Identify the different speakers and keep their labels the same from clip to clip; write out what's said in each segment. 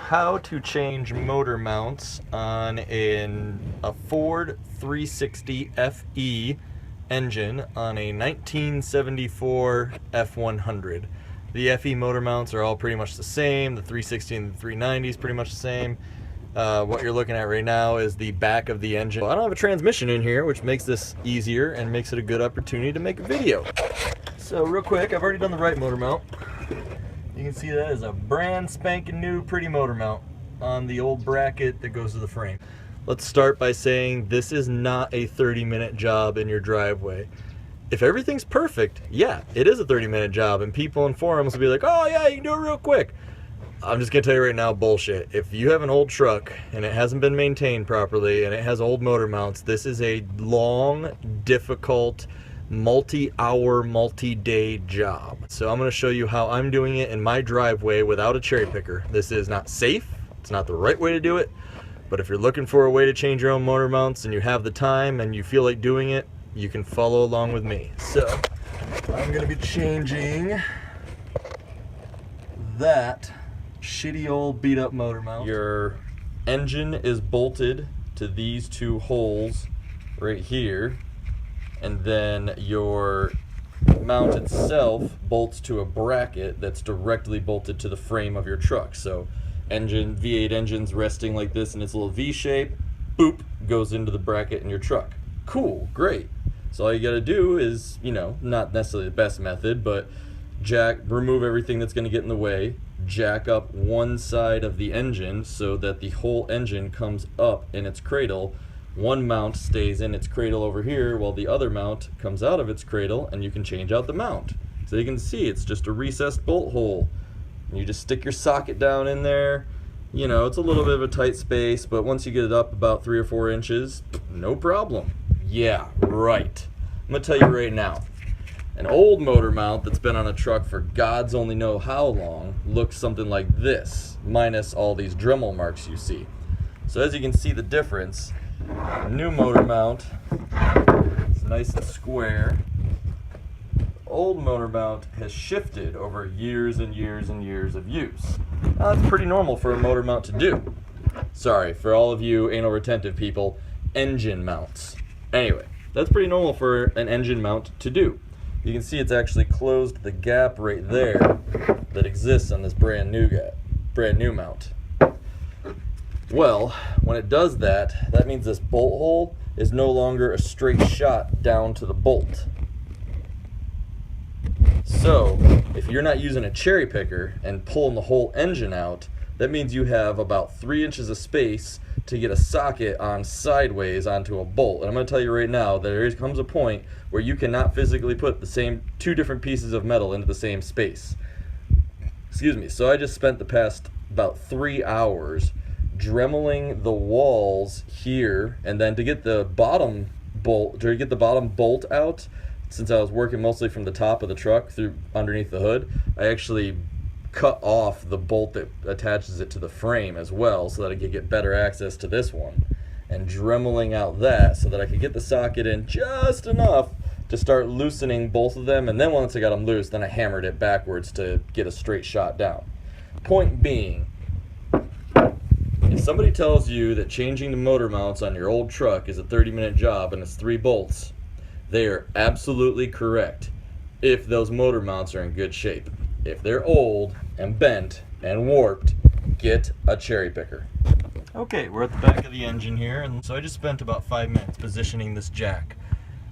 Speaker 1: how to change motor mounts on a Ford 360 FE engine on a 1974 F100. The FE motor mounts are all pretty much the same. The 360 and the 390 is pretty much the same. What you're looking at right now is the back of the engine. I don't have a transmission in here, which makes this easier and makes it a good opportunity to make a video. So real quick, I've already done the right motor mount. You can see that is a brand spanking new pretty motor mount on the old bracket that goes to the frame. Let's start by saying this is not a 30-minute job in your driveway. If everything's perfect, yeah, it is a 30-minute job, and people in forums will be like, oh yeah, you can do it real quick. I'm just gonna tell you right now, bullshit. If you have an old truck and it hasn't been maintained properly and it has old motor mounts, this is a long, difficult, multi-hour, multi-day job. So I'm going to show you how I'm doing it in my driveway without a cherry picker. This is not safe, it's not the right way to do it, but if you're looking for a way to change your own motor mounts and you have the time and you feel like doing it, you can follow along with me. So I'm going to be changing that shitty old beat up motor mount. Your engine is bolted to these two holes right here, and then your mount itself bolts to a bracket that's directly bolted to the frame of your truck. So V8 engine's resting like this in its little V shape, boop, goes into the bracket in your truck. Cool, great. So all you gotta do is, not necessarily the best method, but remove everything that's gonna get in the way, jack up one side of the engine so that the whole engine comes up in its cradle. One mount stays in its cradle over here while the other mount comes out of its cradle, and you can change out the mount. So you can see it's just a recessed bolt hole. And you just stick your socket down in there. It's a little bit of a tight space, but once you get it up about 3 or 4 inches, no problem. Yeah, right. I'm gonna tell you right now, an old motor mount that's been on a truck for God's only know how long looks something like this, minus all these Dremel marks you see. So as you can see the difference, new motor mount, it's nice and square. Old motor mount has shifted over years and years and years of use. Now, that's pretty normal for a motor mount to do. Sorry, for all of you anal retentive people, engine mounts. Anyway, that's pretty normal for an engine mount to do. You can see it's actually closed the gap right there that exists on this brand new mount. Well, when it does that, that means this bolt hole is no longer a straight shot down to the bolt. So, if you're not using a cherry picker and pulling the whole engine out, that means you have about 3 inches of space to get a socket on sideways onto a bolt. And I'm going to tell you right now, there comes a point where you cannot physically put the same 2 different pieces of metal into the same space. Excuse me. So I just spent the past about 3 hours dremeling the walls here, and then to get the bottom bolt out, since I was working mostly from the top of the truck through underneath the hood, I actually cut off the bolt that attaches it to the frame as well so that I could get better access to this one, and dremeling out that so that I could get the socket in just enough to start loosening both of them, and then once I got them loose, then I hammered it backwards to get a straight shot down. Point being, if somebody tells you that changing the motor mounts on your old truck is a 30-minute job and it's 3 bolts, they are absolutely correct if those motor mounts are in good shape. If they're old and bent and warped, get a cherry picker. Okay, we're at the back of the engine here, and so I just spent about 5 minutes positioning this jack.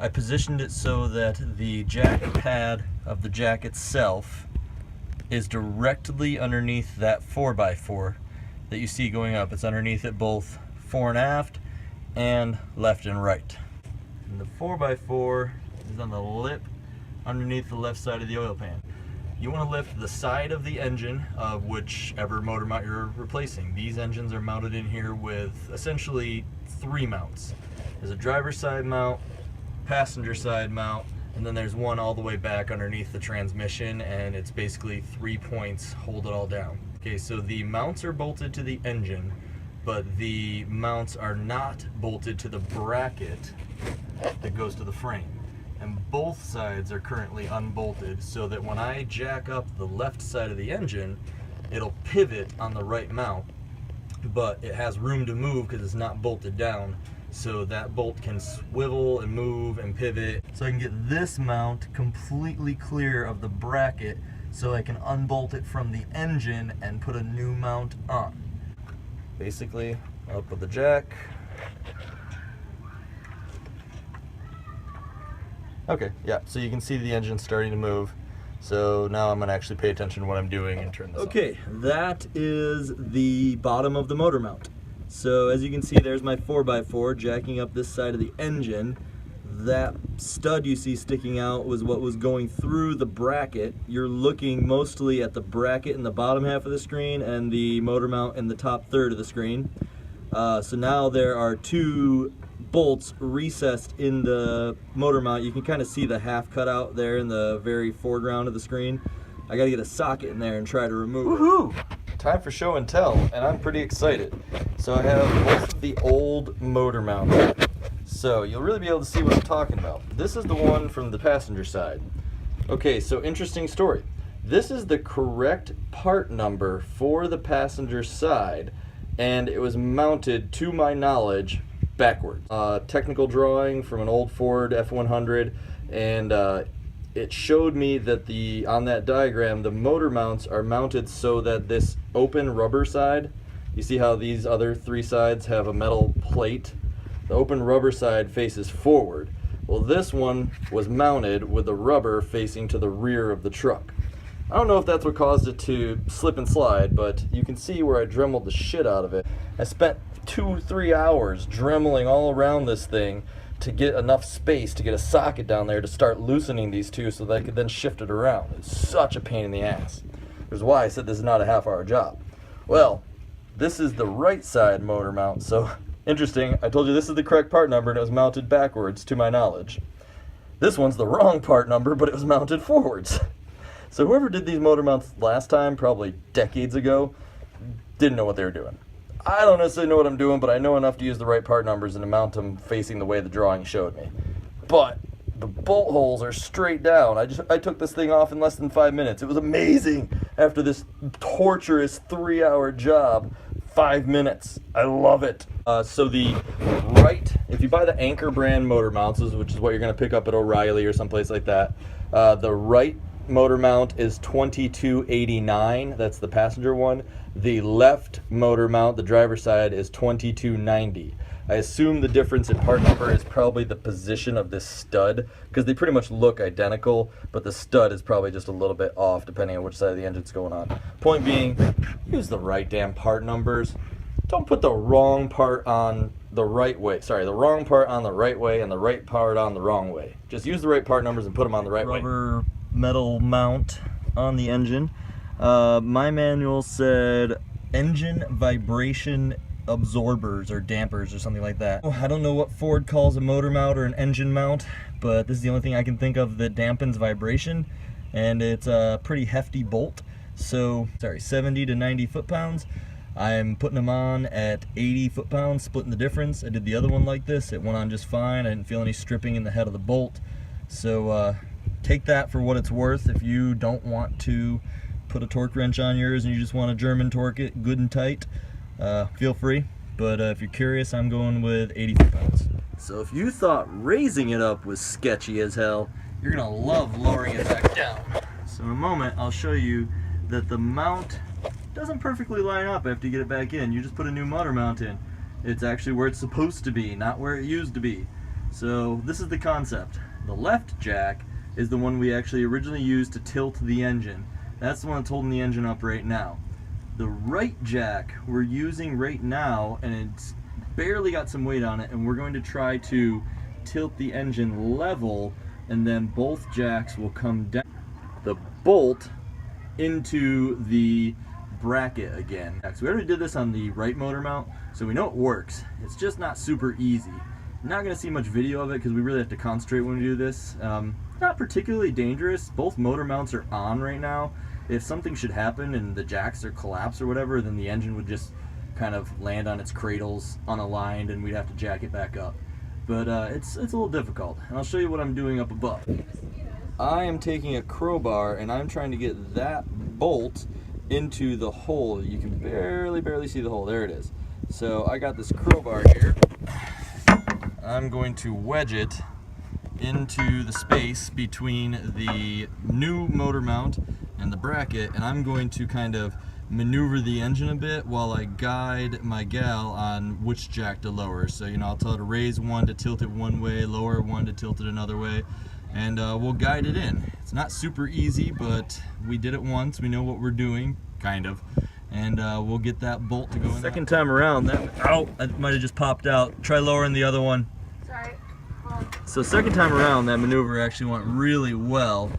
Speaker 1: I positioned it so that the jack pad of the jack itself is directly underneath that 4x4 that you see going up. It's underneath it both fore and aft and left and right. And the 4x4 is on the lip underneath the left side of the oil pan. You want to lift the side of the engine of whichever motor mount you're replacing. These engines are mounted in here with essentially 3 mounts. There's a driver's side mount, passenger side mount, and then there's one all the way back underneath the transmission, and it's basically 3 points hold it all down. Okay, so the mounts are bolted to the engine, but the mounts are not bolted to the bracket that goes to the frame. And both sides are currently unbolted, so that when I jack up the left side of the engine, it'll pivot on the right mount but it has room to move because it's not bolted down. So that bolt can swivel and move and pivot. So I can get this mount completely clear of the bracket so I can unbolt it from the engine and put a new mount on. Basically, up with the jack. Okay, yeah, so you can see the engine starting to move. So now I'm gonna actually pay attention to what I'm doing and turn this on. Okay, that is the bottom of the motor mount. So as you can see, there's my 4x4 jacking up this side of the engine. That stud you see sticking out was what was going through the bracket. You're looking mostly at the bracket in the bottom half of the screen and the motor mount in the top third of the screen. So now there are two bolts recessed in the motor mount. You can kind of see the half cutout there in the very foreground of the screen. I gotta get a socket in there and try to remove it. Time for show and tell, and I'm pretty excited. So I have both of the old motor mounts. So you'll really be able to see what I'm talking about. This is the one from the passenger side. Okay, so interesting story. This is the correct part number for the passenger side, and it was mounted, to my knowledge, backwards. Technical drawing from an old Ford F100, and it showed me that on that diagram, the motor mounts are mounted so that this open rubber side, you see how these other three sides have a metal plate? The open rubber side faces forward. Well, this one was mounted with the rubber facing to the rear of the truck. I don't know if that's what caused it to slip and slide, but you can see where I dremeled the shit out of it. I spent 2-3 hours dremeling all around this thing to get enough space to get a socket down there to start loosening these two so that I could then shift it around. It's such a pain in the ass. Which is why I said this is not a half-hour job. Well, this is the right side motor mount, so interesting. I told you this is the correct part number and it was mounted backwards, to my knowledge. This one's the wrong part number, but it was mounted forwards. So whoever did these motor mounts last time, probably decades ago, didn't know what they were doing. I don't necessarily know what I'm doing, but I know enough to use the right part numbers and to mount them facing the way the drawing showed me. But the bolt holes are straight down. I took this thing off in less than 5 minutes. It was amazing. After this torturous 3-hour job, 5 minutes. I love it. So the right, if you buy the Anchor brand motor mounts, which is what you're going to pick up at O'Reilly or someplace like that, the right motor mount is $22.89. That's the passenger one. The left motor mount, the driver's side, is $22.90. I assume the difference in part number is probably the position of this stud, because they pretty much look identical, but the stud is probably just a little bit off depending on which side of the engine's going on. Point being, use the right damn part numbers. Don't put the wrong part on the right way. Sorry, the wrong part on the right way and the right part on the wrong way. Just use the right part numbers and put them on the right way. Rubber metal mount on the engine. My manual said engine vibration absorbers or dampers or something like that. I don't know what Ford calls a motor mount or an engine mount, but this is the only thing I can think of that dampens vibration, and it's a pretty hefty bolt. So, 70 to 90 foot-pounds. I'm putting them on at 80 foot-pounds, splitting the difference. I did the other one like this. It went on just fine. I didn't feel any stripping in the head of the bolt. So take that for what it's worth. If you don't want to put a torque wrench on yours and you just want to German torque it good and tight, feel free. But if you're curious, I'm going with 80 foot-pounds. So if you thought raising it up was sketchy as hell, you're gonna love lowering it back down. So in a moment, I'll show you that the mount doesn't perfectly line up after you get it back in. You just put a new motor mount in. It's actually where it's supposed to be, not where it used to be. So this is the concept. The left jack is the one we actually originally used to tilt the engine. That's the one that's holding the engine up right now. The right jack we're using right now, and it's barely got some weight on it, and we're going to try to tilt the engine level, and then both jacks will come down the bolt into the bracket again. So we already did this on the right motor mount, so we know it works. It's just not super easy. You're not going to see much video of it because we really have to concentrate when we do this. Not particularly dangerous. Both motor mounts are on right now. If something should happen and the jacks are collapse or whatever, then the engine would just kind of land on its cradles unaligned and we'd have to jack it back up. But it's a little difficult, and I'll show you what I'm doing up above. I am taking a crowbar and I'm trying to get that bolt into the hole. You can barely see the hole. There it is. So I got this crowbar here. I'm going to wedge it into the space between the new motor mount and the bracket, and I'm going to kind of maneuver the engine a bit while I guide my gal on which jack to lower. So, you know, I'll tell her to raise one to tilt it one way, lower one to tilt it another way, and we'll guide it in. It's not super easy, but we did it once. We know what we're doing, kind of. And we'll get that bolt to go in. Second time around, that might have just popped out. Try lowering the other one.
Speaker 2: Sorry.
Speaker 1: So second time around, that maneuver actually went really well.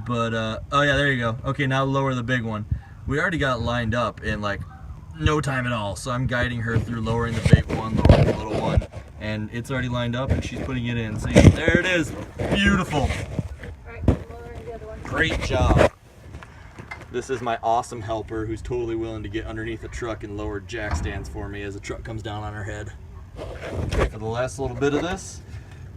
Speaker 1: But, oh yeah, there you go. Okay, now lower the big one. We already got lined up in like no time at all. So I'm guiding her through lowering the big one, lowering the little one. And it's already lined up and she's putting it in. See, there it is. Beautiful.
Speaker 2: Alright, lowering the other one.
Speaker 1: Great job. This is my awesome helper who's totally willing to get underneath the truck and lower jack stands for me as the truck comes down on her head. Okay, for the last little bit of this,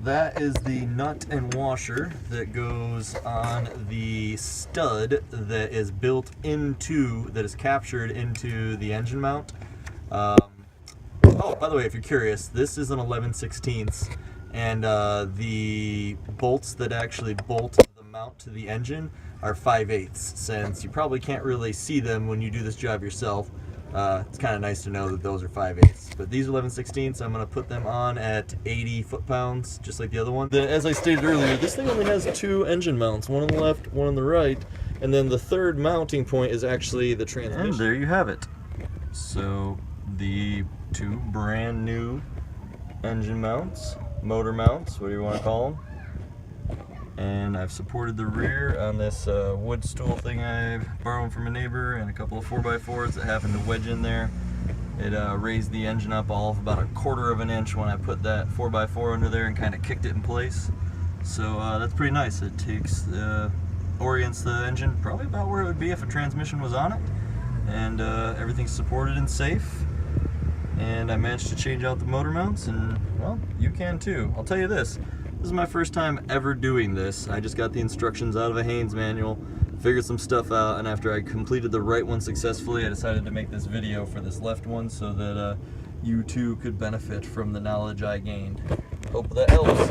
Speaker 1: that is the nut and washer that goes on the stud that is built into, that is captured into the engine mount. Oh, by the way, if you're curious, this is an 11/16, and the bolts that actually bolt the mount to the engine are 5/8, since you probably can't really see them when you do this job yourself. It's kind of nice to know that those are 5/8. But these are 11/16, I'm going to put them on at 80 foot-pounds, just like the other one. As I stated earlier, this thing only has 2 engine mounts, one on the left, one on the right, and then the third mounting point is actually the transmission. And there you have it. So the 2 brand new engine mounts, motor mounts, what do you want to call them? And I've supported the rear on this wood stool thing I've borrowed from a neighbor, and a couple of 4x4s that happened to wedge in there. It raised the engine up all of about 1/4 of an inch when I put that 4x4 under there and kind of kicked it in place. So that's pretty nice. It takes, orients the engine probably about where it would be if a transmission was on it, and everything's supported and safe. And I managed to change out the motor mounts, and well, you can too. I'll tell you this. This is my first time ever doing this. I just got the instructions out of a Haynes Manual, figured some stuff out, and after I completed the right one successfully, I decided to make this video for this left one so that you too could benefit from the knowledge I gained. Hope that helps.